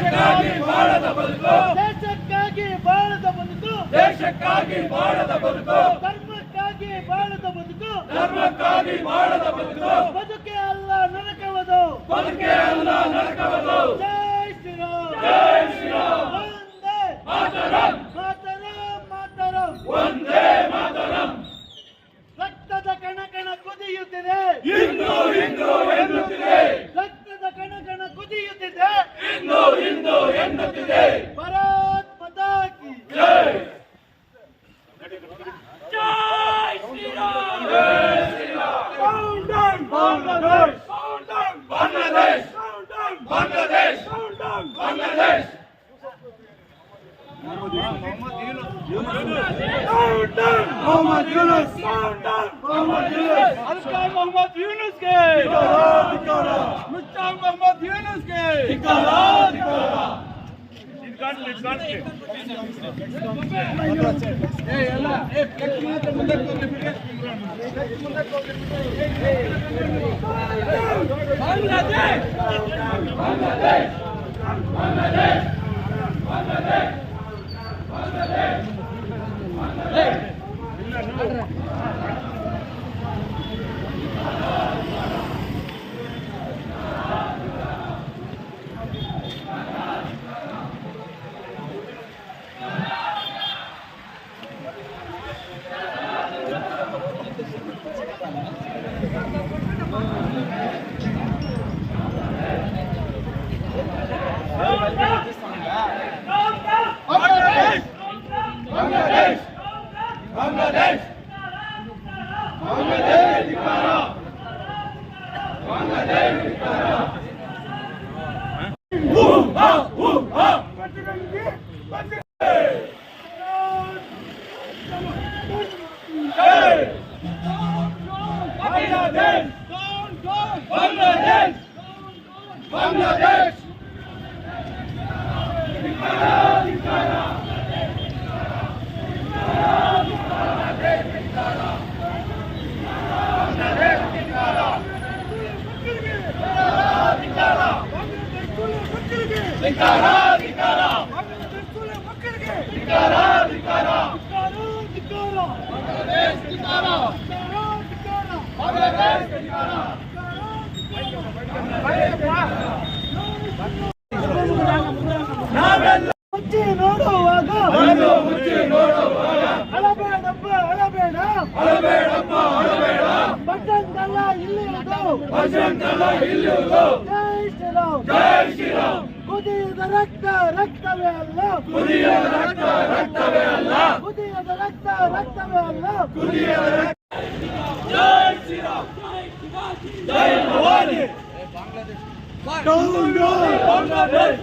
ದೇಶಕ್ಕಾಗಿ ಬಾಳದ ಬದುಕು ದೇಶಕ್ಕಾಗಿ ಬಾಳದ ಬದುಕು ದೇಶಕ್ಕಾಗಿ ಬಾಳದ ಬದುಕು ಧರ್ಮಕ್ಕಾಗಿ ಬಾಳದ ಬದುಕು ಧರ್ಮಕ್ಕಾಗಿ ಬಾಳದ ಬದುಕು ಬದುಕೆ ಅಲ್ಲ ನರಕವದು ಬದುಕೆ ಅಲ್ಲ ನರಕವದು ಜೈ ಶ್ರೀರಾಮ್ ಜೈ ಶ್ರೀರಾಮ್ ವಂದೇ ಮಾತರಂ ಮಾತರಂ ಮಾತರಂ ವಂದೇ ಮಾತರಂ ರಕ್ತದ ಕಣಕಣ ಕುದಿಯುತ್ತಿದೆ ಹಿಂದೂ ಹಿಂದೂ ಎನ್ನುತ್ತಿದೆ ರಕ್ತದ ಕಣಕಣ ಕುದಿಯುತ್ತಿದೆ ಹಿಂದೂ ಹಿಂದೂ ಎನ್ನುತ್ತಿದೆ ಭಾರತ್ ಮಾತಾ ಕಿ ಜೈ ಜೈ ಶ್ರೀರಾಮ್ ಜೈ Shriram down down Bangladesh Bangladesh Bangladesh Bangladesh down down Mohammad Yunus down down Mohammad Yunus ಅಲ್ಕಾನ್ ಮೊಹಮ್ಮದ್ ಯೂನುಸ್ ಗೆ ಧಿಕ್ಕಾರ ಮುಸ್ತಾಕ್ ಮೊಹಮ್ಮದ್ ಯೂನುಸ್ ಗೆ ಧಿಕ್ಕಾರ ಬಾಂಗ್ಲಾದೇಶ್ ಬಾಂಗ್ಲಾದೇಶ್ ಬಾಂಗ್ಲಾದೇಶ್ ಬಾಂಗ್ಲಾದೇಶ್ ಬಾಂಗ್ಲಾದೇಶ್ ಬಾಂಗ್ಲಾದೇಶ್ ಧಿಕ್ಕಾರ ಬಾಂಗ್ಲಾದೇಶ್ ಧಿಕ್ಕಾರ ಬಾಂಗ್ಲಾದೇಶ್ ಬಾಂಗ್ಲಾದೇಶ್ ಧಿಕ್ಕಾರ ಧಿಕ್ಕಾರ ಧಿಕ್ಕಾರ ಧಿಕ್ಕಾರ ಬಾಂಗ್ಲಾದೇಶ್ ಧಿಕ್ಕಾರ ಬಾಂಗ್ಲಾದೇಶ್ ಧಿಕ್ಕಾರ ನಾವೆಲ್ಲ ಮುಚ್ಚಿ ನೋಡುವಾಗ ಅಳಬೇಡಪ್ಪ ಅಳಬೇಡ ಅಳಬೇಡಪ್ಪ ಅಳಬೇಡ ಬಜರಂಗದಳ ಇಲ್ಲಿರುವುದು ಬಜರಂಗದಳ ಇಲ್ಲಿರುವುದು ಜೈ ಶ್ರೀರಾಮ್ ಜೈ ಶ್ರೀರಾಮ್ ಕುದಿಯದ ರಕ್ತ ರಕ್ತವೇ ಅಲ್ಲ ಕುದಿಯದ ರಕ್ತ ರಕ್ತವೇ ಅಲ್ಲ ಕುದಿಯದ ರಕ್ತ ರಕ್ತವೇ ಅಲ್ಲ ಕುದಿಯದ ರಕ್ತ ಜೈ ಶ್ರೀರಾಮ್ ಜೈ ಭವಾನಿ ಡೌನ್ ಡೌನ್ ಬಾಂಗ್ಲಾದೇಶ್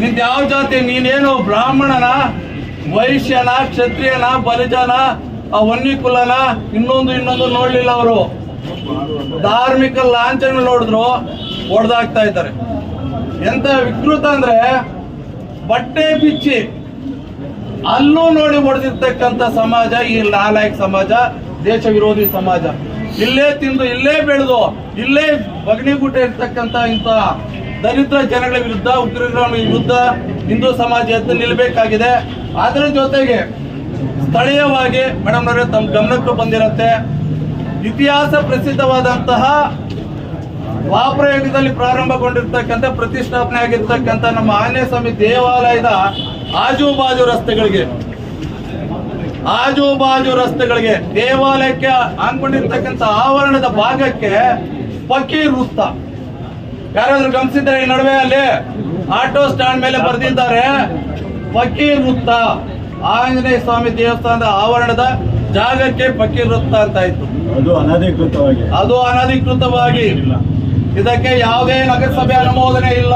ನಿಂದ ಯಾವ ಜಾತಿ? ನೀನೇನು ಬ್ರಾಹ್ಮಣನ, ವೈಶ್ಯನ, ಕ್ಷತ್ರಿಯನ, ಬಲಿಜನ, ವನ್ನಿ ಕುಲನ, ಇನ್ನೊಂದು ನೋಡ್ಲಿಲ್ಲ. ಅವರು ಧಾರ್ಮಿಕ ಲಾಂಛನ ನೋಡಿದ್ರು ಹೊಡೆದಾಕ್ತಾ ಇದ್ದಾರೆ. ಎಂತ ವಿಕೃತ ಅಂದ್ರೆ ಬಟ್ಟೆ ಬಿಚ್ಚಿ ಅಲ್ಲೂ ನೋಡಿ ಹೊಡೆದಿರ್ತಕ್ಕಂಥ ಸಮಾಜ ಈ ನಾಲಾಯಕ್ ಸಮಾಜ, ದೇಶ ವಿರೋಧಿ ಸಮಾಜ. ಇಲ್ಲೇ ತಿಂದು ಇಲ್ಲೇ ಬೆಳೆದು ಇಲ್ಲೇ ಬಗಣಿಗುಡ್ಡ ಇರ್ತಕ್ಕಂಥ ಇಂಥ ದರಿದ್ರ ಜನಗಳ ವಿರುದ್ಧ, ಉಗ್ರರ ವಿರುದ್ಧ ಹಿಂದೂ ಸಮಾಜ ಎದ್ದು ನಿಲ್ಲಬೇಕಾಗಿದೆ. ಅದರ ಜೊತೆಗೆ ಸ್ಥಳೀಯವಾಗಿ ಮೇಡಮ್ ಅವರೇ ತಮ್ಮ ಗಮನಕ್ಕೂ ಬಂದಿರತ್ತೆ, ಇತಿಹಾಸ ಪ್ರಸಿದ್ಧವಾದಂತಹ ವಾಪ್ರಯೋಗದಲ್ಲಿ ಪ್ರಾರಂಭಗೊಂಡಿರ್ತಕ್ಕಂಥ ಪ್ರತಿಷ್ಠಾಪನೆ ಆಗಿರ್ತಕ್ಕಂಥ ನಮ್ಮ ಆಂಜನೇಯ ಸ್ವಾಮಿ ದೇವಾಲಯದ ಆಜುಬಾಜು ರಸ್ತೆಗಳಿಗೆ ದೇವಾಲಯಕ್ಕೆ ಹಾಕೊಂಡಿರ್ತಕ್ಕಂಥ ಆವರಣದ ಭಾಗಕ್ಕೆ ಫಕೀರ್ ವೃತ್ತ. ಯಾರಾದ್ರೂ ಗಮನಿಸಿದ್ರೆ ಈ ನಡುವೆ ಅಲ್ಲಿ ಆಟೋ ಸ್ಟ್ಯಾಂಡ್ ಮೇಲೆ ಬರೆದಿದ್ದಾರೆ ಫಕೀರ್ ವೃತ್ತ. ಆಂಜನೇಯ ಸ್ವಾಮಿ ದೇವಸ್ಥಾನದ ಆವರಣದ ಜಾಗಕ್ಕೆ ಫಕೀರ್ ವೃತ್ತ ಅಂತ ಇತ್ತು. ಅದು ಅನಧಿಕೃತವಾಗಿ ಇದಕ್ಕೆ ಯಾವುದೇ ನಗರಸಭೆ ಅನುಮೋದನೆ ಇಲ್ಲ.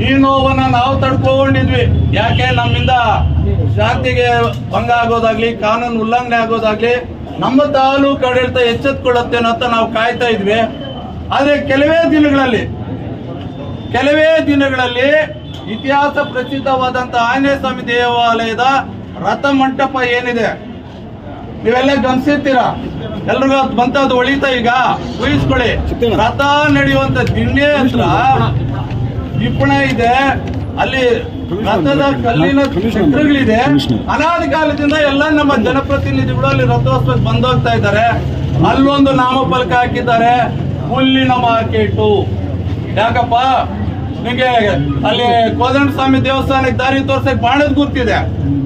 ಈ ನೋವನ್ನ ನಾವು ತಡ್ಕೊಂಡಿದ್ವಿ. ಯಾಕೆ ನಮ್ಮಿಂದ ಶಾಂತಿಗೆ ಭಂಗ ಆಗೋದಾಗ್ಲಿ, ಕಾನೂನು ಉಲ್ಲಂಘನೆ ಆಗೋದಾಗ್ಲಿ ನಮ್ಮ ತಾಲೂಕು ಆಡಳಿತ ಎಚ್ಚೆತ್ಕೊಳ್ಳುತ್ತೇನೋ ಅಂತ ನಾವು ಕಾಯ್ತಾ ಇದ್ವಿ. ಆದರೆ ಕೆಲವೇ ದಿನಗಳಲ್ಲಿ ಇತಿಹಾಸ ಪ್ರಸಿದ್ಧವಾದಂತ ಆಂಜನೇಯ ಸ್ವಾಮಿ ದೇವಾಲಯದ ರಥ ಮಂಟಪ ಏನಿದೆ ನೀವೆಲ್ಲ ಗಮನಿಸಿರ್ತೀರಾ, ಎಲ್ರಿಗೂ ಬಂತದ್ದು ಹೊಳಿತಾ ಈಗ ಊಹಿಸ್ಕೊಳ್ಳಿ. ರಥ ನಡೆಯುವಂತ ದಿಣ್ಣೆ ಹತ್ರ ಇಪ್ಪಣ ಇದೆ, ಅಲ್ಲಿ ರಥದ ಕಲ್ಲಿನ ಚಿತ್ರಗಳಿದೆ. ಅನಾದಿ ಕಾಲದಿಂದ ಎಲ್ಲ ನಮ್ಮ ಜನಪ್ರತಿನಿಧಿಗಳು ಅಲ್ಲಿ ರಥೋತ್ಸವಕ್ಕೆ ಬಂದೋಗ್ತಾ ಇದ್ದಾರೆ. ಅಲ್ಲೊಂದು ನಾಮಫಲಕ ಹಾಕಿದ್ದಾರೆ, ಹುಲ್ಲಿನ ಮಾರ್ಕೆಟು. ಯಾಕಪ್ಪ, ನಿಮಗೆ ಅಲ್ಲಿ ಕೋದಂಡ ಸ್ವಾಮಿ ದೇವಸ್ಥಾನಕ್ಕೆ ದಾರಿ ತೋರ್ಸಕ್ಕೆ ಬಾಣದ ಗುರ್ತಿದೆ,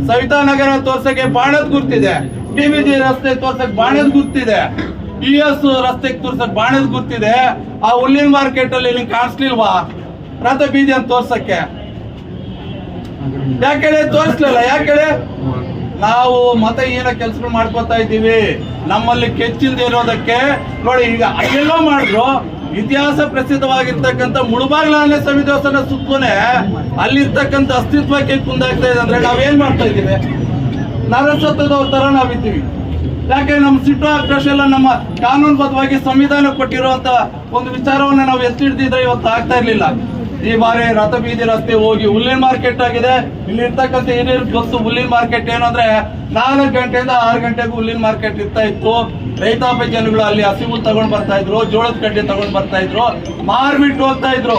ಸವಿತಾ ನಗರ ತೋರ್ಸಕ್ಕೆ ಬಾಣದ ಗುರ್ತಿದೆ, ಟಿವಿಜಿ ರಸ್ತೆ ತೋರ್ಸಕ್ ಬಾಣದ ಗುರ್ತಿದೆ, ES ರಸ್ತೆಗೆ ತೋರ್ಸಕ್ ಬಾಣದ ಗುರ್ತಿದೆ. ಆ ಹುಲ್ಲಿನ ಮಾರ್ಕೆಟ್ ಅಲ್ಲಿ ನಿಂಗೆ ಕಾಣಿಸ್ಲಿಲ್ವಾ ರಥ ಬೀದಿ ಅಂತ ತೋರ್ಸಕ್ಕೆ? ಯಾಕೇಳಿ ತೋರಿಸ್ಲಿಲ್ಲ? ಯಾಕೇಳಿ? ನಾವು ಮತಹೀನ ಕೆಲಸಗಳು ಮಾಡ್ಕೋತಾ ಇದ್ದೀವಿ. ನಮ್ಮಲ್ಲಿ ಕೆಚ್ಚಿಲ್ದೇ ಇರೋದಕ್ಕೆ ನೋಡಿ, ಈಗ ಎಲ್ಲೋ ಮಾಡಿದ್ರು ಇತಿಹಾಸ ಪ್ರಸಿದ್ಧವಾಗಿರ್ತಕ್ಕಂಥ ಮುಳುಬಾಗಿಲು ಆಂಜನೇಯ ಸ್ವಾಮಿ ದೇವಸ್ಥಾನ ಸುತ್ತನೆ ಅಲ್ಲಿರ್ತಕ್ಕಂಥ ಅಸ್ತಿತ್ವಕ್ಕೆ ಕುಂದಾಗ್ತಾ ಇದೆ ಅಂದ್ರೆ ನಾವೇನ್ ಮಾಡ್ತಾ ಇದ್ದೀವಿ? ನರಸತ್ವದವ್ರ ತರ ನಾವಿದ್ದೀವಿ. ಯಾಕೆ ನಮ್ಮ ಸಿಟ್ಟು ಆಕ್ರೋಶ ಎಲ್ಲ ನಮ್ಮ ಕಾನೂನುಬದ್ಧವಾಗಿ ಸಂವಿಧಾನ ಕೊಟ್ಟಿರುವಂತ ಒಂದು ವಿಚಾರವನ್ನ ನಾವು ಎತ್ತಿಡ್ದಿದ್ರೆ ಇವತ್ತು ಆಗ್ತಾ ಇರ್ಲಿಲ್ಲ. ಈ ಬಾರಿ ರಥ ಬೀದಿ ರಸ್ತೆ ಹೋಗಿ ಹುಲ್ಲಿನ ಮಾರ್ಕೆಟ್ ಆಗಿದೆ. ಇಲ್ಲಿ ಇರ್ತಕ್ಕಂಥ ಹಿರಿಯರು ಗೊತ್ತು ಹುಲ್ಲಿನ ಮಾರ್ಕೆಟ್ ಏನಂದ್ರೆ 4 ಗಂಟೆಯಿಂದ 6 ಗಂಟೆಗೂ ಹುಲ್ಲಿನ ಮಾರ್ಕೆಟ್ ಇರ್ತಾ ಇತ್ತು. ರೈತಾಪಿ ಜನಗಳು ಅಲ್ಲಿ ಹಸಿ ಹುಲ್ಲು ತಗೊಂಡ್ ಬರ್ತಾ ಇದ್ರು, ಜೋಳದ ಕಡ್ಡಿ ತಗೊಂಡ್ ಬರ್ತಾ ಇದ್ರು, ಮಾರ್ಬಿಟ್ಟು ಹೋಗ್ತಾ ಇದ್ರು.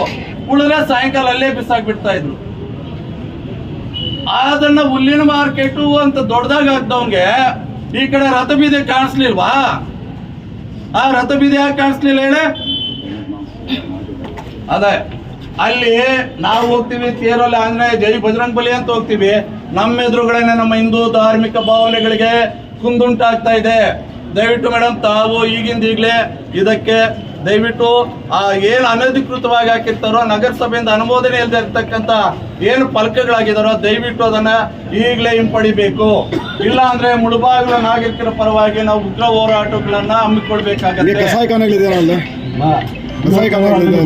ಉಳಿದ್ರೆ ಸಾಯಂಕಾಲ ಅಲ್ಲೇ ಬಿಸಾಕ್ ಬಿಡ್ತಾ ಇದ್ರು. ಅದನ್ನ ಹುಲ್ಲಿನ ಮಾರ್ಕೆಟು ಅಂತ ದೊಡ್ಡದಾಗ ಆಗ್ದವಂಗೆ ಈ ಕಡೆ ರಥ ಬೀದಿ ಕಾಣಿಸ್ಲಿಲ್ವಾ? ಆ ರಥ ಬೀದಿ ಯಾಕೆ ಕಾಣಿಸ್ಲಿಲ್ಲ ಹೇಳಿ? ಅದೇ ಅಲ್ಲಿ ನಾವು ಹೋಗ್ತೀವಿ, ತೇರಲ್ಲಿ ಆಂಜನೇಯ ಜೈ ಬಜರಂಗ್ ಬಲಿ ಅಂತ ಹೋಗ್ತೀವಿ. ನಮ್ಮ ಎದುರುಗಳೇನೆ ನಮ್ಮ ಹಿಂದೂ ಧಾರ್ಮಿಕ ಭಾವನೆಗಳಿಗೆ ಕುಂದುಂಟಾಗ್ತಾ ಇದೆ. ದಯವಿಟ್ಟು ಮೇಡಮ್, ತಾವು ಈಗಿಂದೀಗ್ಲೇ ಇದಕ್ಕೆ ದಯವಿಟ್ಟು ಏನು ಅನಧಿಕೃತವಾಗಿ ಹಾಕಿರ್ತಾರೋ, ನಗರಸಭೆಯಿಂದ ಅನುಮೋದನೆ ಇಲ್ಲದೆ ಇರ್ತಕ್ಕಂಥ ಏನು ಫಲಕಗಳಾಗಿದಾರೋ ದಯವಿಟ್ಟು ಅದನ್ನ ಈಗಲೇ ಹಿಂಪಡಿಬೇಕು. ಇಲ್ಲ ಅಂದ್ರೆ ಮುಳುಬಾಗಿಲು ನಾಗರಿಕರ ಪರವಾಗಿ ನಾವು ಉಗ್ರ ಹೋರಾಟಗಳನ್ನ ಹಮ್ಮಿಕೊಳ್ಬೇಕಾಗತ್ತೆ.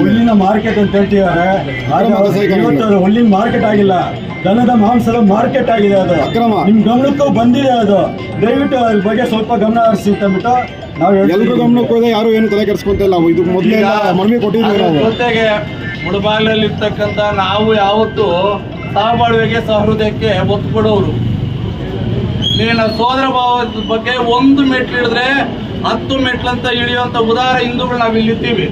ಹುಲ್ಲಿನ ಮಾರ್ಕೆಟ್ ಅಂತ ಹೇಳ್ತಿದ್ದಾರೆ. ಹುಲ್ಲಿನ ಮಾರ್ಕೆಟ್ ಆಗಿಲ್ಲ, ದನದ ಮಾಂಸದ ಮಾರ್ಕೆಟ್ ಆಗಿದೆ. ಅದು ನಿಮ್ ಗಮನಕ್ಕೂ ಬಂದಿದೆ. ಅದು ದಯವಿಟ್ಟು ಅದ್ರ ಬಗ್ಗೆ ಸ್ವಲ್ಪ ಗಮನ ಹರಿಸಿ ಅಂದ್ಬಿಟ್ಟು ನಾವು ಎಲ್ಲರೂ ಗಮನಕ್ಕೂ ಯಾರು ಏನು ತಲೆ ಕೆಡಿಸ್ಕೊಂತಿಲ್ಲ. ಇದು ಮೊದಲೇ ಮನವಿ ಕೊಟ್ಟಿದ್ದೀವಿ ನಾವು. ಜೊತೆಗೆ ಮುಳುಬಾಗಿಲಲ್ಲಿ ಇರ್ತಕ್ಕಂಥ ನಾವು ಯಾವತ್ತು ಸಹಬಾಳ್ವೆಗೆ ಸಹೃದಯಕ್ಕೆ ಒತ್ತು ಕೊಡೋರು. ನೀನು ಸೋದರ ಭಾವದ ಬಗ್ಗೆ 1 ಮೆಟ್ಲು ಹಿಡಿದ್ರೆ 10 ಮೆಟ್ಲಂತ ಇಳಿಯುವಂತ ಉದಾರ ಹಿಂದೂಗಳು ನಾವು ಇಲ್ಲಿದ್ದೀವಿ.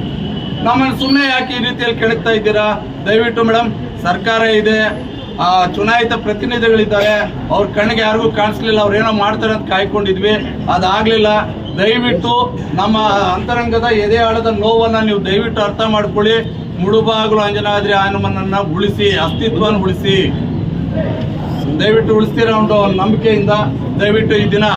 ನಮ್ಮನ್ನು ಸುಮ್ಮನೆ ಯಾಕೆ ಈ ರೀತಿಯಲ್ಲಿ ಕೆಳಗ್ತಾ ಇದ್ದೀರಾ? ದಯವಿಟ್ಟು ಮೇಡಮ್, ಸರ್ಕಾರ ಇದೆ, ಚುನಾಯಿತ ಪ್ರತಿನಿಧಿಗಳಿದ್ದಾರೆ, ಅವ್ರ ಕಣ್ಣಿಗೆ ಯಾರಿಗೂ ಕಾಣಿಸ್ಲಿಲ್ಲ, ಅವ್ರೇನೋ ಮಾಡ್ತಾರೆ ಅಂತ ಕಾಯ್ಕೊಂಡಿದ್ವಿ, ಅದಾಗ್ಲಿಲ್ಲ. ದಯವಿಟ್ಟು ನಮ್ಮ ಅಂತರಂಗದ ಎದೆ ಆಳದ ನೋವನ್ನ ನೀವು ದಯವಿಟ್ಟು ಅರ್ಥ ಮಾಡ್ಕೊಳ್ಳಿ. ಮುಳುಬಾಗಿಲು ಅಂಜನಾದ್ರಿ ಹನುಮನನ್ನ ಉಳಿಸಿ, ಅಸ್ತಿತ್ವನ ಉಳಿಸಿ, ದಯವಿಟ್ಟು ಉಳಿಸ್ತೀರ ಅನ್ನೋ ನಂಬಿಕೆಯಿಂದ ದಯವಿಟ್ಟು ಈ ದಿನ